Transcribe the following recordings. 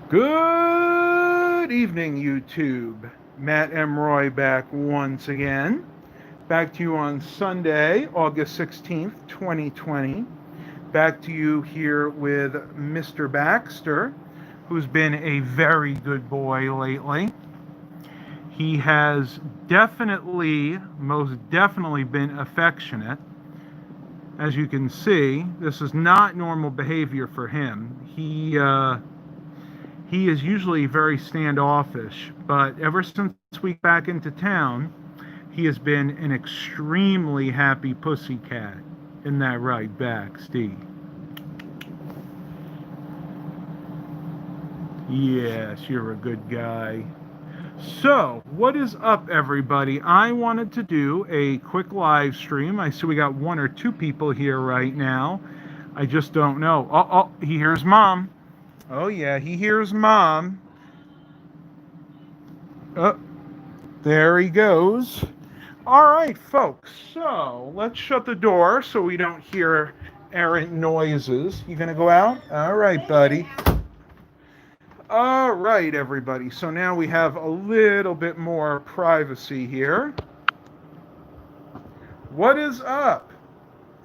Good evening, YouTube. Matt M. Roy back once again. Back to you on Sunday, August 16th, 2020. Back to you here with Mr. Baxter, who's been a very good boy lately. He has most definitely been affectionate. As you can see, this is not normal behavior for him. He is usually very standoffish, but ever since we got back into town, he has been an extremely happy pussycat. Isn't that right, back, Steve? Yes, you're a good guy. So, what is up, everybody? I wanted to do a quick live stream. I see we got one or two people here right now. I just don't know. Oh, he hears mom. Oh, yeah, he hears mom. Oh, there he goes. All right, folks. So let's shut the door so we don't hear errant noises. You gonna go out? All right, buddy. All right, everybody. So now we have a little bit more privacy here. What is up?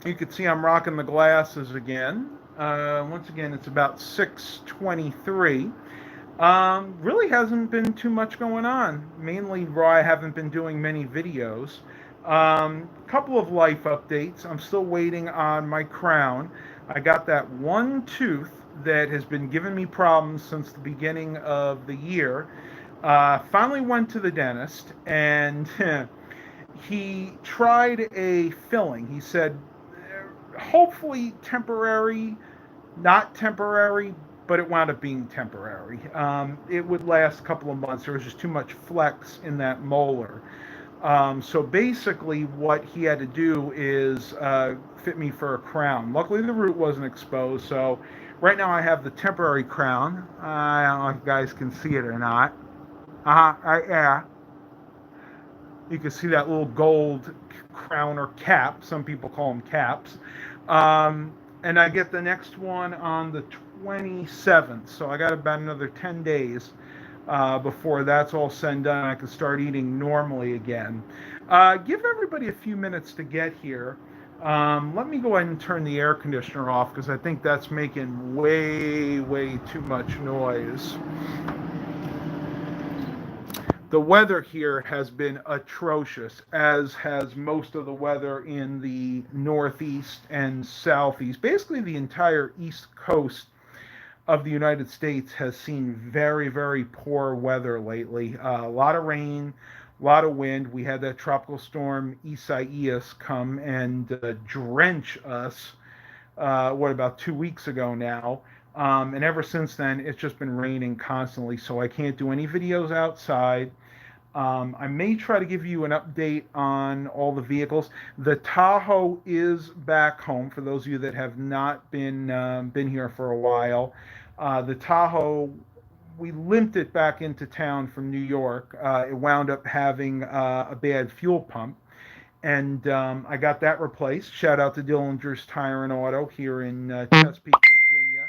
You can see I'm rocking the glasses again. Once again, it's about 6:23. Really hasn't been too much going on. Mainly, I haven't been doing many videos. Couple of life updates. I'm still waiting on my crown. I got that one tooth that has been giving me problems since the beginning of the year. Finally went to the dentist, and he tried a filling. He said, hopefully temporary, not temporary, but it wound up being temporary. It would last a couple of months. There was just too much flex in that molar. So basically, what he had to do is fit me for a crown. Luckily, the root wasn't exposed, so right now I have the temporary crown. I don't know if you guys can see it or not. Yeah. You can see that little gold crown or cap. Some people call them caps. And I get the next one on the 27th. So I got about another 10 days before that's all said and done. I can start eating normally again. Give everybody a few minutes to get here. Let me go ahead and turn the air conditioner off because I think that's making way too much noise. The weather here has been atrocious, as has most of the weather in the northeast and southeast. Basically, the entire east coast of the United States has seen very poor weather lately. A lot of rain, a lot of wind. We had that tropical storm Isaias come and drench us, about 2 weeks ago now. And ever since then, it's just been raining constantly, so I can't do any videos outside. I may try to give you an update on all the vehicles. The Tahoe is back home. For those of you that have not been here for a while, the Tahoe, we limped it back into town from New York. It wound up having a bad fuel pump, and I got that replaced. Shout out to Dillinger's Tire and Auto here in Chesapeake, Virginia.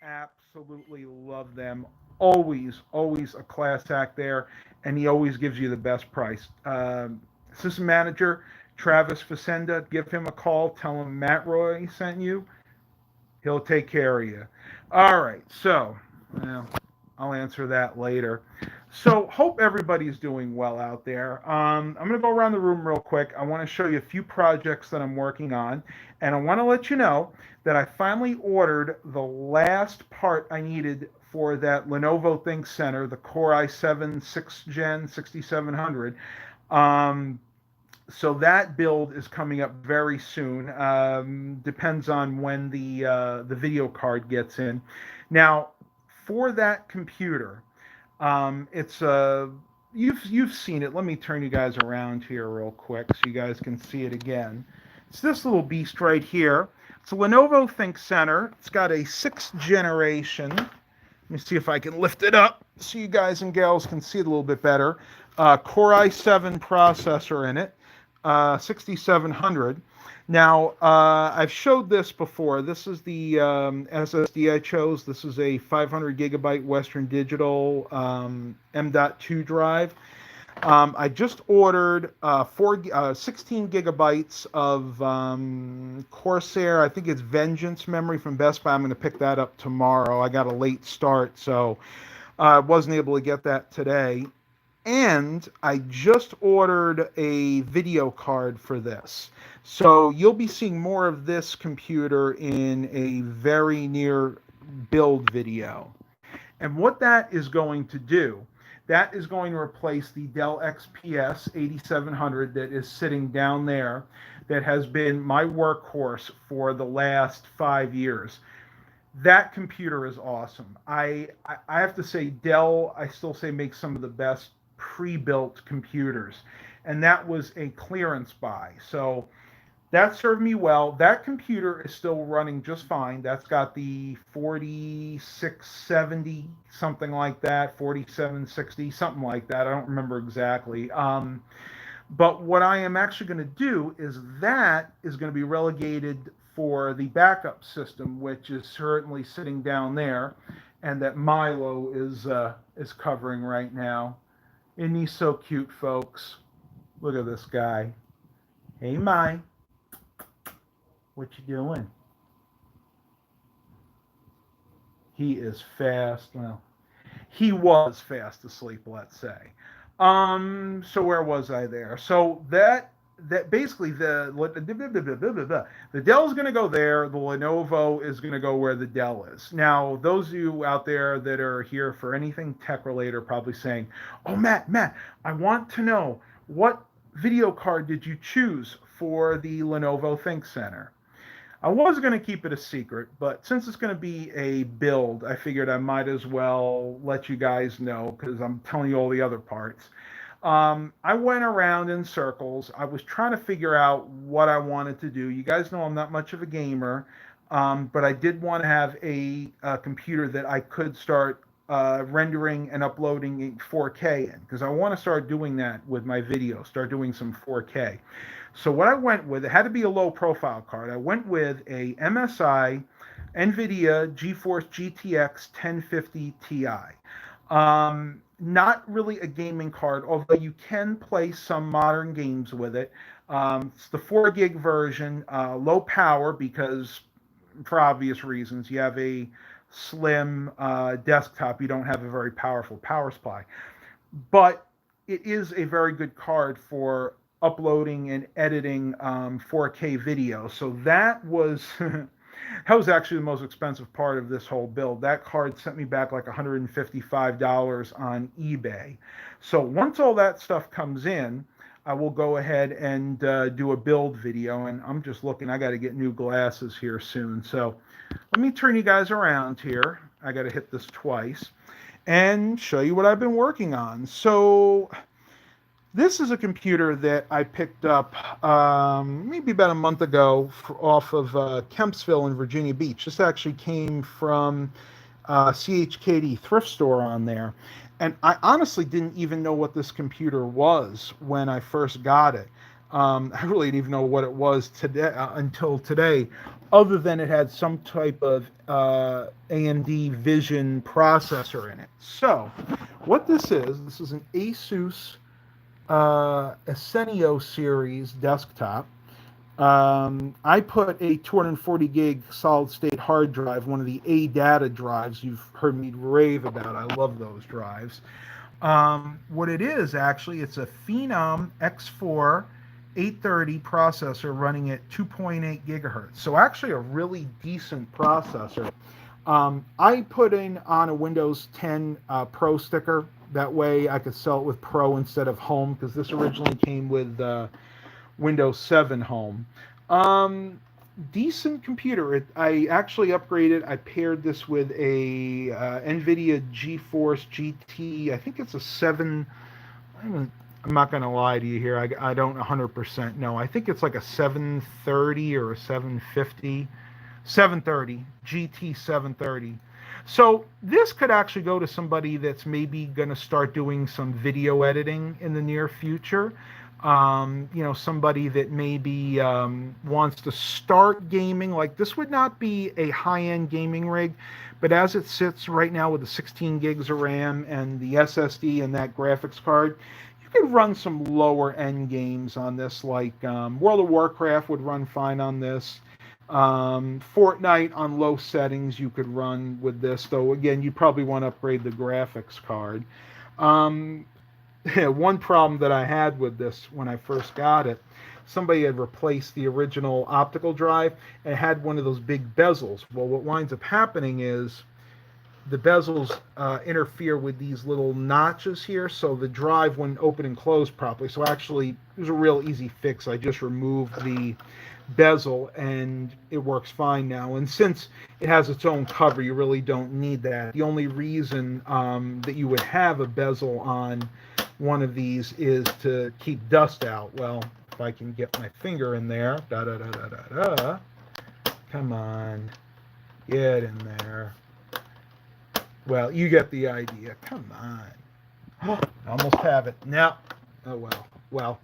Absolutely love them. Always a class act there, and he always gives you the best price. Assistant manager Travis Facenda, give him a call. Tell him Matt Roy sent you. He'll take care of you. All right, so I'll answer that later. So hope everybody's doing well out there. I'm going to go around the room real quick. I want to show you a few projects that I'm working on, and I want to let you know that I finally ordered the last part I needed for that Lenovo Think Center, the Core i7 6th Gen 6700. So that build is coming up very soon. Depends on when the video card gets in. Now, for that computer, it's you've seen it. Let me turn you guys around here real quick so you guys can see it again. It's this little beast right here. It's a Lenovo Think Center. It's got a 6th generation. Let me see if I can lift it up so you guys and gals can see it a little bit better. Core i7 processor in it, 6700. Now, I've showed this before. This is the SSD I chose. This is a 500 gigabyte Western Digital M.2 drive. I just ordered 16 gigabytes of Corsair. I think it's Vengeance memory from Best Buy. I'm going to pick that up tomorrow. I got a late start, so I wasn't able to get that today. And I just ordered a video card for this. So you'll be seeing more of this computer in a very near build video. And what that is going to do, that is going to replace the Dell XPS 8700 that is sitting down there, that has been my workhorse for the last 5 years. That computer is awesome. I have to say, Dell, I still say, makes some of the best pre-built computers, and that was a clearance buy. So that served me well. That computer is still running just fine. That's got the 4670, something like that, 4760, something like that. I don't remember exactly. But what I am actually going to do is that is going to be relegated for the backup system, which is certainly sitting down there, and that Milo is covering right now. Isn't he so cute, folks? Look at this guy. Hey, Mai. What you doing? He is fast. Well, he was fast asleep, let's say. So where was I there? So that basically the Dell is going to go there. The Lenovo is going to go where the Dell is. Now, those of you out there that are here for anything tech related are probably saying, "Oh, Matt, I want to know, what video card did you choose for the Lenovo ThinkCentre?" I was going to keep it a secret, but since it's going to be a build, I figured I might as well let you guys know, because I'm telling you all the other parts. I went around in circles. I was trying to figure out what I wanted to do. You guys know I'm not much of a gamer, but I did want to have a computer that I could start rendering and uploading in 4K in, because I want to start doing that with my videos, start doing some 4K. So what I went with, it had to be a low profile card. I went with a MSI NVIDIA GeForce GTX 1050 Ti. Not really a gaming card, although you can play some modern games with it. It's the 4 gig version, low power, because for obvious reasons. You have a slim desktop, you don't have a very powerful power supply. But it is a very good card for uploading and editing 4K video. So that was that was actually the most expensive part of this whole build. That card sent me back like $155 on eBay. So once all that stuff comes in, I will go ahead and do a build video. And I'm just looking, I got to get new glasses here soon. So let me turn you guys around here. I got to hit this twice and show you what I've been working on. So this is a computer that I picked up maybe about a month ago off of Kempsville in Virginia Beach. This actually came from CHKD thrift store on there. And I honestly didn't even know what this computer was when I first got it. I really didn't even know what it was today until today, other than it had some type of AMD Vision processor in it. So what this is an Asus Asenio series desktop. I put a 240 gig solid state hard drive, one of the ADATA drives you've heard me rave about. I love those drives. What it is, actually, it's a Phenom X4 830 processor running at 2.8 gigahertz. So actually a really decent processor. I put in on a Windows 10 Pro sticker. That way I could sell it with Pro instead of Home, because this originally came with Windows 7 Home. Decent computer. I actually upgraded. I paired this with a NVIDIA GeForce GT. I think it's a 7. I'm not going to lie to you here. I don't 100% know. I think it's like a 730 or a 750. 730, GT 730. So this could actually go to somebody that's maybe going to start doing some video editing in the near future. Somebody that maybe wants to start gaming. Like this would not be a high-end gaming rig, but as it sits right now with the 16 gigs of RAM and the SSD and that graphics card, you could run some lower-end games on this. Like World of Warcraft would run fine on this. Fortnite on low settings you could run with this, though again you probably want to upgrade the graphics card. Um, One problem that I had with this when I first got it, somebody had replaced the original optical drive and it had one of those big bezels. Well, what winds up happening is the bezels interfere with these little notches here, so the drive wouldn't open and close properly. So actually, it was a real easy fix. I just removed the bezel and it works fine now. And since it has its own cover, you really don't need that. The only reason that you would have a bezel on one of these is to keep dust out. Well, if I can get my finger in there, da da da da da da. Come on, get in there. Well, you get the idea. Come on. Almost have it. Now, oh well. Well,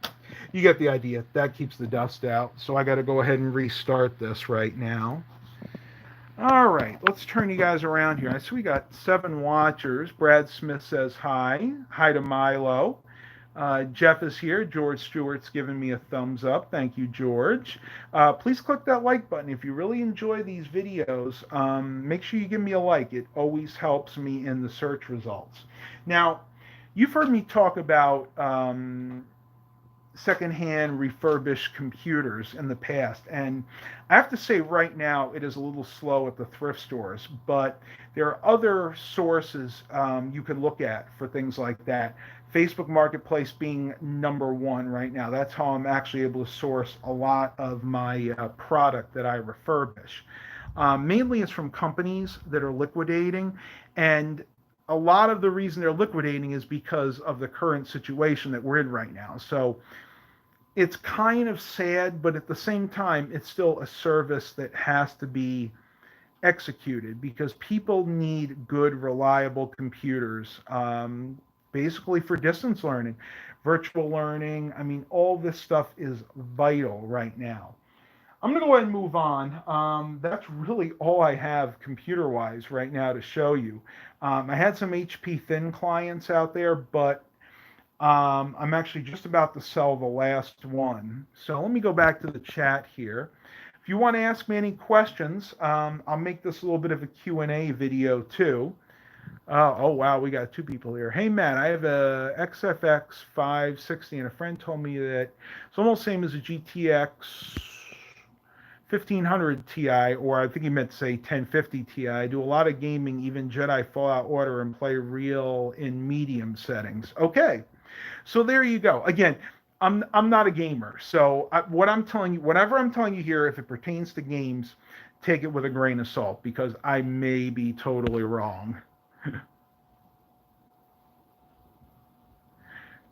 you get the idea. That keeps the dust out. So I got to go ahead and restart this right now. All right, let's turn you guys around here. I see we got 7 watchers. Brad Smith says hi. Hi to Milo. Jeff is here. George Stewart's giving me a thumbs up. Thank you, George. Please click that like button. If you really enjoy these videos, make sure you give me a like. It always helps me in the search results. Now, you've heard me talk about secondhand refurbished computers in the past, and I have to say right now it is a little slow at the thrift stores, but there are other sources you could look at for things like that. Facebook Marketplace being #1 right now. That's how I'm actually able to source a lot of my product that I refurbish. Mainly it's from companies that are liquidating, and a lot of the reason they're liquidating is because of the current situation that we're in right now. So it's kind of sad, but at the same time, it's still a service that has to be executed because people need good, reliable computers, basically for distance learning, virtual learning. I mean, all this stuff is vital right now. I'm going to go ahead and move on. That's really all I have computer-wise right now to show you. I had some HP Thin clients out there, but I'm actually just about to sell the last one. So let me go back to the chat here. If you want to ask me any questions, I'll make this a little bit of a Q&A video too. Oh wow, we got 2 people here. Hey Matt, I have a XFX 560 and a friend told me that it's almost the same as a GTX 1500 Ti, or I think he meant to say 1050 Ti. I do a lot of gaming, even Jedi Fallout Order, and play real in medium settings. Okay, so there you go. Again, I'm not a gamer, so what I'm telling you, whatever I'm telling you here, if it pertains to games, take it with a grain of salt because I may be totally wrong.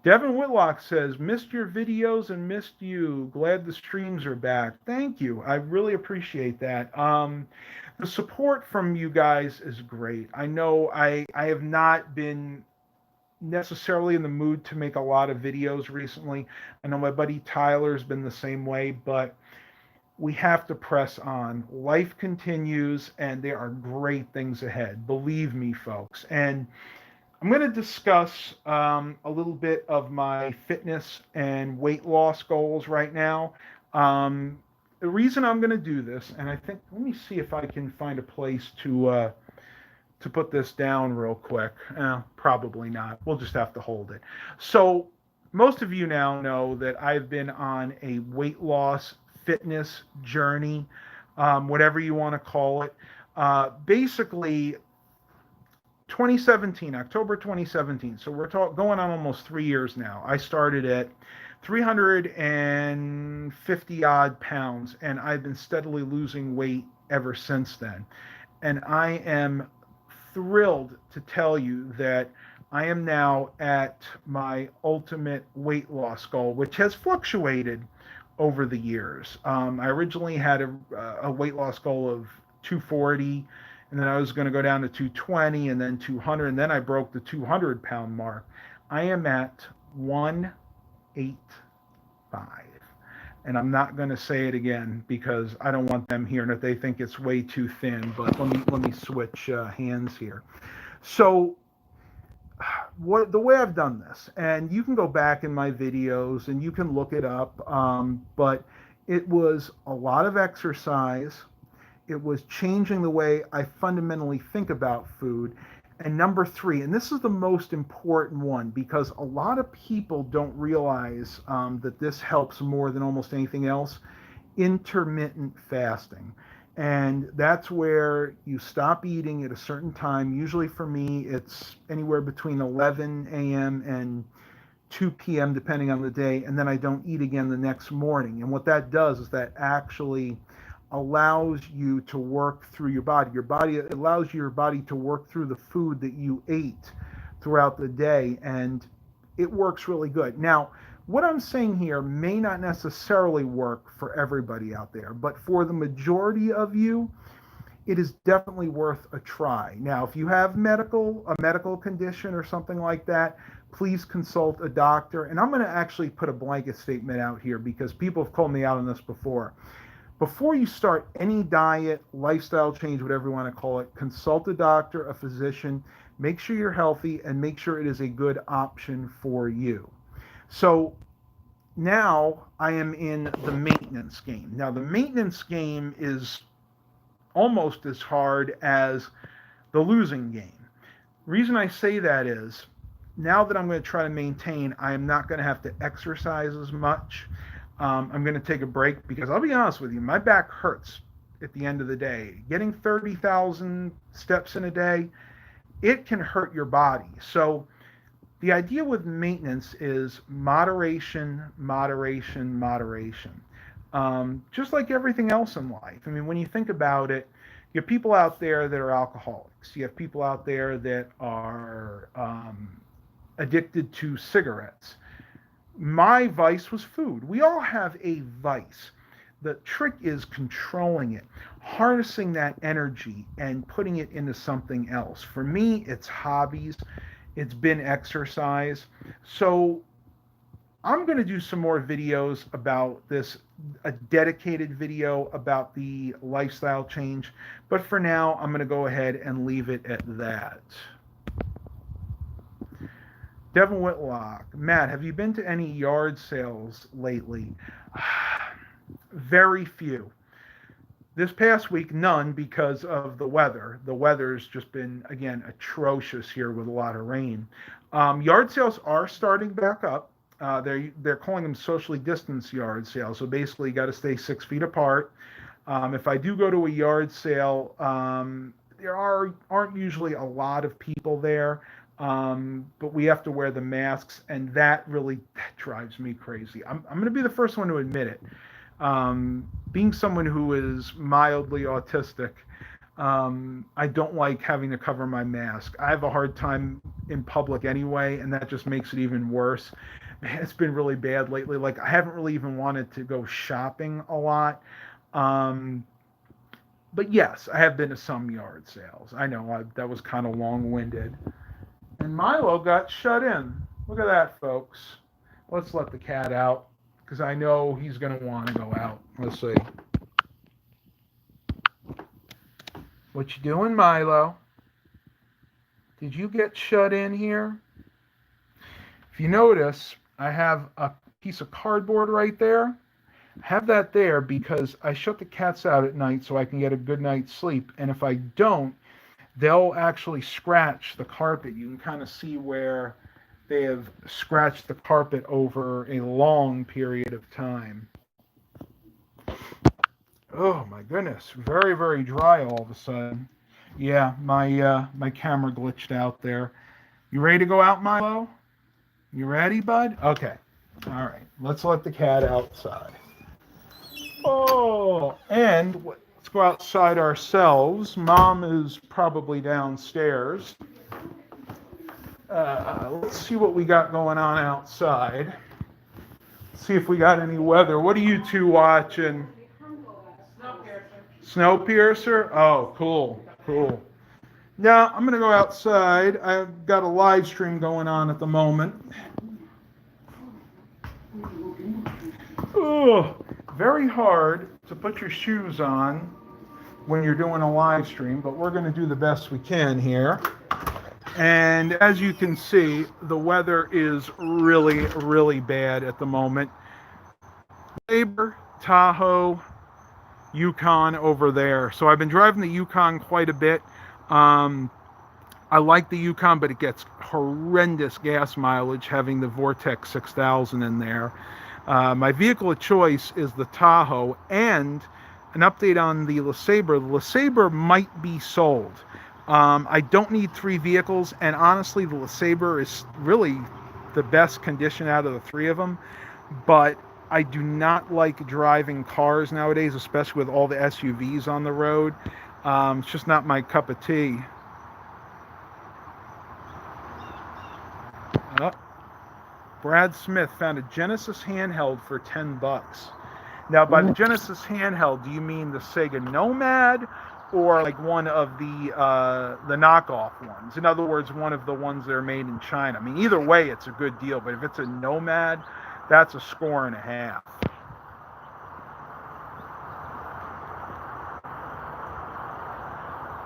Devin Whitlock says, missed your videos and missed you. Glad the streams are back. Thank you. I really appreciate that. The support from you guys is great. I know I have not been necessarily in the mood to make a lot of videos recently. I know my buddy Tyler's been the same way, but we have to press on. Life continues, and there are great things ahead. Believe me, folks. And I'm going to discuss a little bit of my fitness and weight loss goals right now. The reason I'm going to do this, and I think, let me see if I can find a place to put this down real quick. Probably not. We'll just have to hold it. So most of you now know that I've been on a weight loss fitness journey, whatever you want to call it. Basically, 2017, October 2017. So we're going on almost 3 years now. I started at 350 odd pounds, and I've been steadily losing weight ever since then. And I am thrilled to tell you that I am now at my ultimate weight loss goal, which has fluctuated over the years. I originally had a weight loss goal of 240, and then I was going to go down to 220 and then 200, and then I broke the 200-pound mark. I am at 183. And I'm not going to say it again because I don't want them hearing it. They think it's way too thin. But let me switch hands here. So the way I've done this, and you can go back in my videos and you can look it up, but it was a lot of exercise. It was changing the way I fundamentally think about food. And number three, and this is the most important one because a lot of people don't realize that this helps more than almost anything else, intermittent fasting. And that's where you stop eating at a certain time. Usually for me, it's anywhere between 11 a.m. and 2 p.m. depending on the day, and then I don't eat again the next morning. And what that does is that actually allows you to work through your body. It allows your body to work through the food that you ate throughout the day, and it works really good. Now, what I'm saying here may not necessarily work for everybody out there, but for the majority of you, it is definitely worth a try. Now, if you have a medical condition or something like that, please consult a doctor. And I'm going to actually put a blanket statement out here because people have called me out on this before. Before you start any diet, lifestyle change, whatever you want to call it, consult a doctor, a physician, make sure you're healthy, and make sure it is a good option for you. So now I am in the maintenance game. Now the maintenance game is almost as hard as the losing game. Reason I say that is now that I'm going to try to maintain, I am not going to have to exercise as much. I'm going to take a break because I'll be honest with you, my back hurts at the end of the day. Getting 30,000 steps in a day, it can hurt your body. So the idea with maintenance is moderation, moderation, moderation. Just like everything else in life. I mean, when you think about it, you have people out there that are alcoholics. You have people out there that are addicted to cigarettes. My vice was food. We all have a vice. The trick is controlling it, harnessing that energy and putting it into something else. For me, it's hobbies. It's been exercise. So I'm going to do some more videos about this, a dedicated video about the lifestyle change. But for now, I'm going to go ahead and leave it at that. Devin Whitlock, Matt, have you been to any yard sales lately? Very few. This past week, none because of the weather. The weather's just been, again, atrocious here with a lot of rain. Yard sales are starting back up. They're calling them socially distanced yard sales. So basically, you got to stay 6 feet apart. If I do go to a yard sale, there aren't usually a lot of people there. But we have to wear the masks, and that drives me crazy. I'm going to be the first one to admit it. Being someone who is mildly autistic, I don't like having to cover my mask. I have a hard time in public anyway, and that just makes it even worse. Man, it's been really bad lately. Like, I haven't really even wanted to go shopping a lot. But yes, I have been to some yard sales. I know that was kind of long-winded. And Milo got shut in. Look at that, folks. Let's let the cat out because I know he's going to want to go out. Let's see. What you doing, Milo? Did you get shut in here? If you notice, I have a piece of cardboard right there. I have that there because I shut the cats out at night so I can get a good night's sleep. And if I don't, they'll actually scratch the carpet. You can kind of see where they have scratched the carpet over a long period of time. Oh my goodness, very, very dry all of a sudden. Yeah, my camera glitched out there. You ready to go out, Milo? You ready, bud? Okay. All right, let's let the cat outside. Oh, and let's go outside ourselves. Mom is probably downstairs. Let's see what we got going on outside. See if we got any weather. What are you two watching? Snowpiercer? Oh, cool, cool. Now, I'm going to go outside. I've got a live stream going on at the moment. Oh, very hard to put your shoes on when you're doing a live stream, but we're going to do the best we can here. And as you can see, the weather is really, really bad at the moment. Labor, Tahoe, Yukon over there. So I've been driving the Yukon quite a bit. Um, I like the Yukon, but it gets horrendous gas mileage having the Vortex 6000 in there. My vehicle of choice is the Tahoe, and an update on the LeSabre. The LeSabre might be sold. I don't need three vehicles, and honestly, the LeSabre is really the best condition out of the three of them. But I do not like driving cars nowadays, especially with all the SUVs on the road. It's just not my cup of tea. Brad Smith found a Genesis handheld for $10. Now, by the Genesis handheld, do you mean the Sega Nomad, or like one of the knockoff ones? In other words, one of the ones that are made in China. I mean, either way, it's a good deal. But if it's a Nomad, that's a score and a half.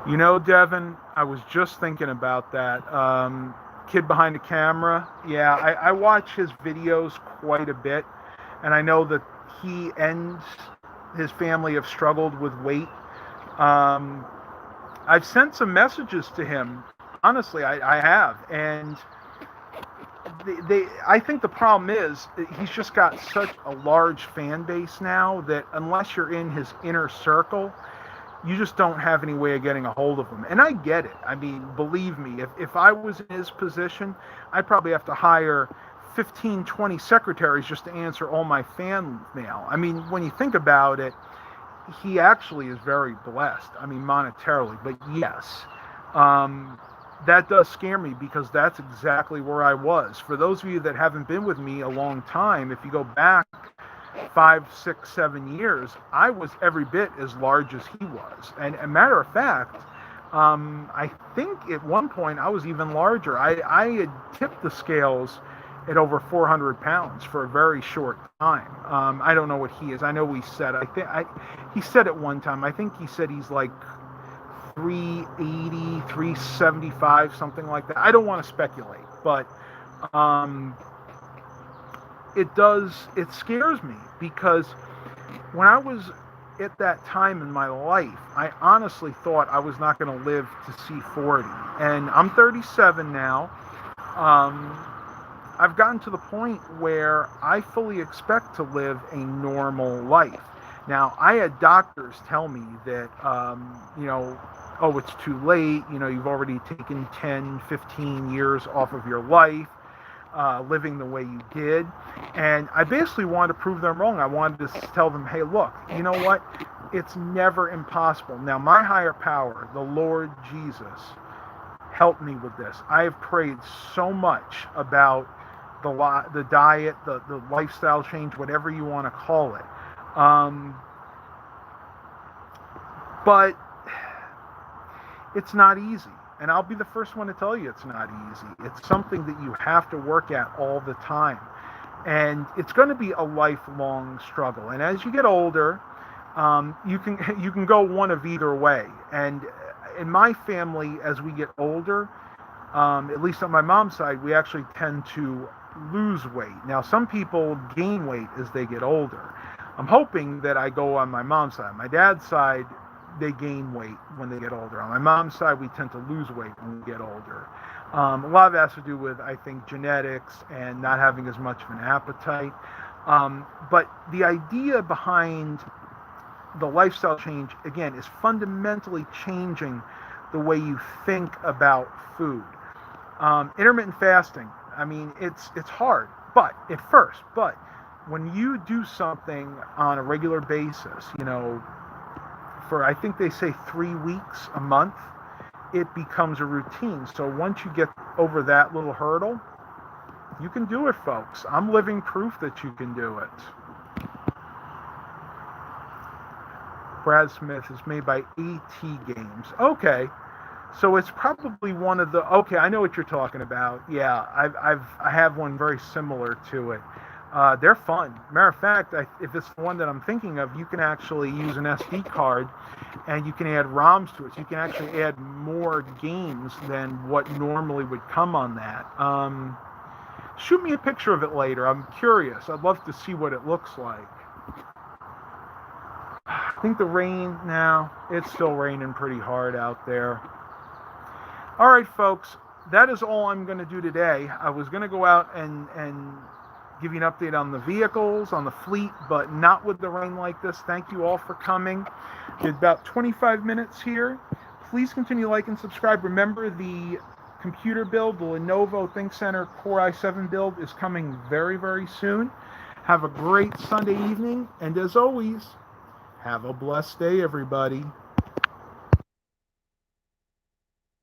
You know, Devin, I was just thinking about that. Kid behind the camera. Yeah, I watch his videos quite a bit, and I know that he and his family have struggled with weight. I've sent some messages to him. Honestly, I have, and I think the problem is he's just got such a large fan base now that unless you're in his inner circle, you just don't have any way of getting a hold of him. And I get it. I mean, believe me, if I was in his position, I'd probably have to hire 15, 20 secretaries just to answer all my fan mail. I mean, when you think about it, he actually is very blessed. I mean, monetarily. But yes, that does scare me because that's exactly where I was. For those of you that haven't been with me a long time, if you go back 5, 6, 7 years, I was every bit as large as he was. And a matter of fact, I think at one point I was even larger. I had tipped the scales at over 400 pounds for a very short time. I don't know what he is. I know he said, he said at one time, I think he said he's like 380, 375, something like that. I don't want to speculate, but it scares me because when I was at that time in my life, I honestly thought I was not going to live to see 40. And I'm 37 now. I've gotten to the point where I fully expect to live a normal life. Now, I had doctors tell me that, oh, it's too late. You've already taken 10, 15 years off of your life. Living the way you did. And I basically wanted to prove them wrong. I wanted to tell them, hey, look, you know what? It's never impossible. Now, my higher power, the Lord Jesus, helped me with this. I have prayed so much about the diet, the lifestyle change, whatever you want to call it. But it's not easy. And I'll be the first one to tell you it's not easy. It's something that you have to work at all the time. And it's going to be a lifelong struggle. And as you get older, you can go one of either way. And in my family, as we get older, at least on my mom's side, we actually tend to lose weight. Now, some people gain weight as they get older. I'm hoping that I go on my mom's side. My dad's side, they gain weight when they get older. On my mom's side, we tend to lose weight when we get older. A lot of that has to do with, I think, genetics and not having as much of an appetite. But the idea behind the lifestyle change, again, is fundamentally changing the way you think about food. Intermittent fasting, I mean, it's hard, but at first, but when you do something on a regular basis, for I think they say 3 weeks, a month, it becomes a routine. So once you get over that little hurdle, you can do it, folks. I'm living proof that you can do it. Brad Smith is made by AT Games. Okay, so it's probably one of the. Okay, I know what you're talking about. Yeah, I have one very similar to it. They're fun. Matter of fact, if it's the one that I'm thinking of, you can actually use an SD card and you can add ROMs to it. So you can actually add more games than what normally would come on that. Shoot me a picture of it later. I'm curious. I'd love to see what it looks like. I think the rain now, it's still raining pretty hard out there. All right, folks, that is all I'm going to do today. I was going to go out and give you an update on the vehicles, on the fleet, but not with the rain like this. Thank you all for coming. Did about 25 minutes here. Please continue to like and subscribe. Remember, the computer build, the Lenovo ThinkCentre Core i7 build is coming very, very soon. Have a great Sunday evening, and as always, have a blessed day, everybody.